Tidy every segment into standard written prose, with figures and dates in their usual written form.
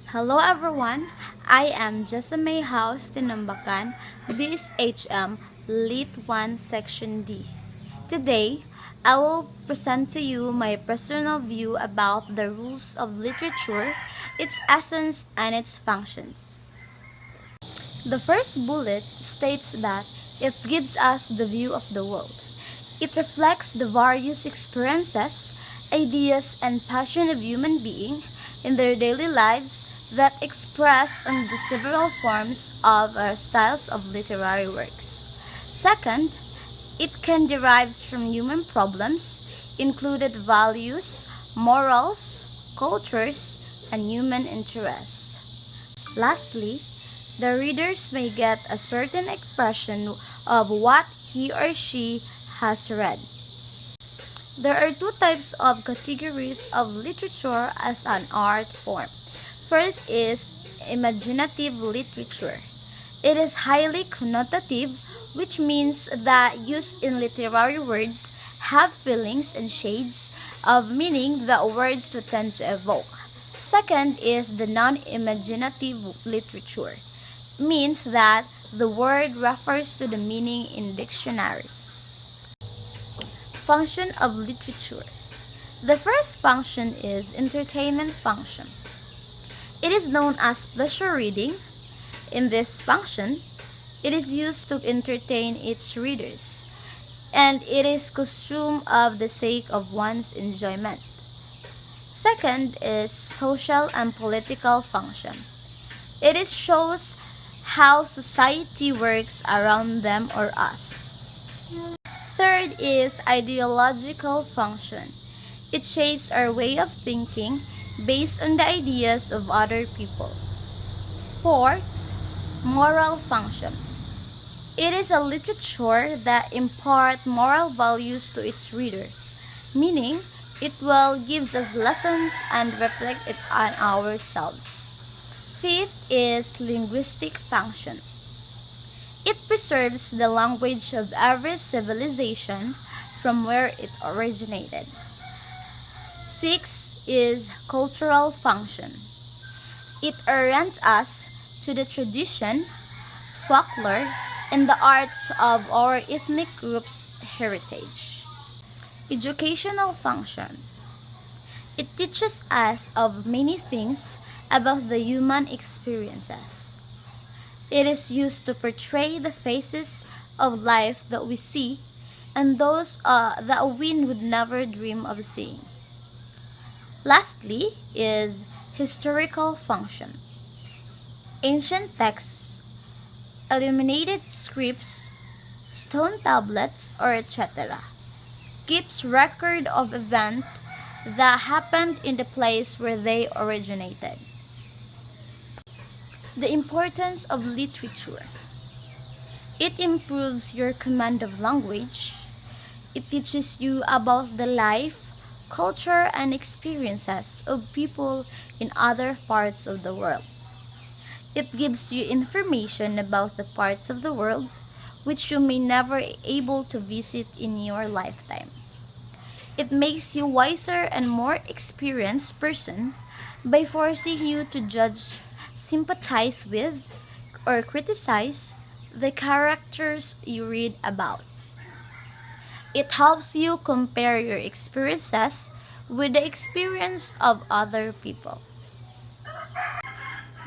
Hello everyone, I am Jessamay House Tinambakan, BSHM Lit 1 Section D. Today, I will present to you my personal view about the rules of literature, its essence, and its functions. The first bullet states that it gives us the view of the world. It reflects the various experiences, ideas, and passion of human beings in their daily lives that express in the several forms of styles of literary works. Second, it can derive from human problems, included values, morals, cultures, and human interests. Lastly, the readers may get a certain expression of what he or she has read. There are two types of categories of literature as an art form. First is imaginative literature. It is highly connotative, which means that used in literary words have feelings and shades of meaning that words to tend to evoke. Second is the non-imaginative literature. Means that the word refers to the meaning in dictionary. Function of literature. The first function is entertainment function. It is known as pleasure reading. In this function, it is used to entertain its readers, and it is consumed of the sake of one's enjoyment. Second is social and political function. It is shows how society works around them or us. Third is ideological function. It shapes our way of thinking based on the ideas of other people. Fourth, moral function. It is a literature that impart moral values to its readers, meaning it will gives us lessons and reflect it on ourselves. Fifth is linguistic function. It preserves the language of every civilization from where it originated. Sixth is cultural function. It orients us to the tradition, folklore, and the arts of our ethnic group's heritage. Educational function. It teaches us of many things about the human experiences. It is used to portray the phases of life that we see and those that we would never dream of seeing. Lastly is historical function. Ancient texts, illuminated scripts, stone tablets, or etc. keeps record of events that happened in the place where they originated. The importance of literature. It improves your command of language. It teaches you about the life, culture, and experiences of people in other parts of the world. It gives you information about the parts of the world which you may never able to visit in your lifetime. It makes you wiser and more experienced person by forcing you to judge, sympathize with, or criticize the characters you read about. It helps you compare your experiences with the experience of other people.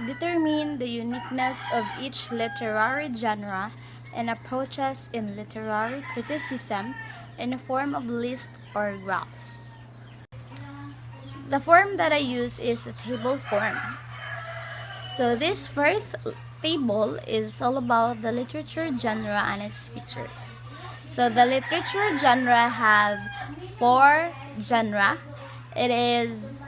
Determine the uniqueness of each literary genre and approaches in literary criticism in the form of lists or graphs. The form that I use is a table form. So this first table is all about the literature genre and its features. So the literature genre have four genre. It is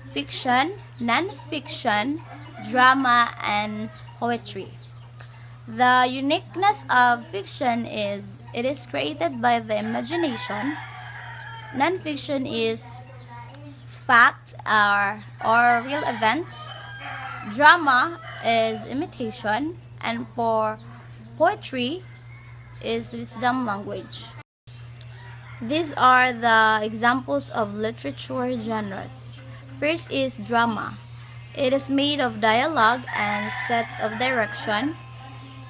fiction, non-fiction, drama, and poetry. The uniqueness of fiction is it is created by the imagination. Non-fiction is facts or real events. Drama is imitation, and for poetry is wisdom language. These are the examples of literature genres. First is drama. It is made of dialogue and set of direction.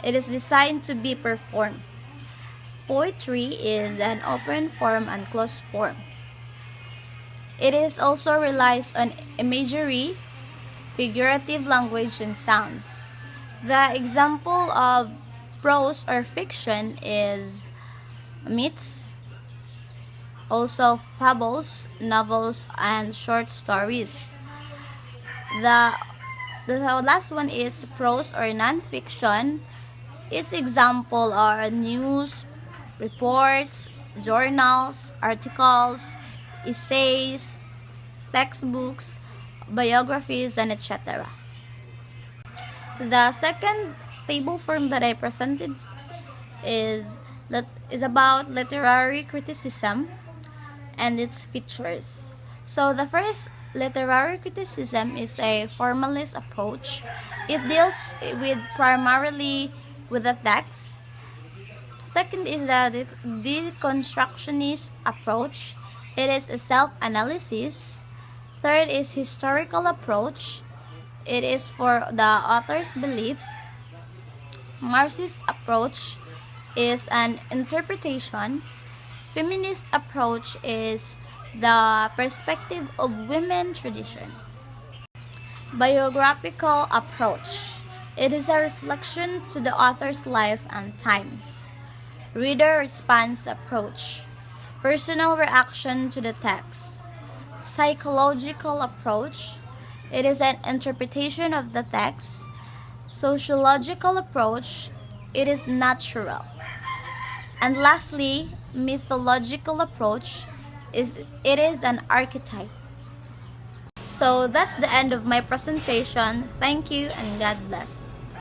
It is designed to be performed. Poetry is an open form and closed form. It is also relies on imagery, figurative language, and sounds. The example of prose or fiction is myths, also fables, novels, and short stories. The, the last one is prose or nonfiction. Its example are news, reports, journals, articles, essays, textbooks, biographies, and etc. The second table form that I presented is about literary criticism and its features. So the first literary criticism is a formalist approach. It deals with primarily with the text. Second is the deconstructionist approach. It is a self-analysis. Third is historical approach. It is for the author's beliefs. Marxist approach is an interpretation. Feminist approach is the perspective of women tradition. Biographical approach. It is a reflection to the author's life and times. Reader response approach. Personal reaction to the text. Psychological approach. It is an interpretation of the text. Sociological approach. It is natural. And lastly, mythological approach it is an archetype. So that's the end of my presentation. Thank you and God bless.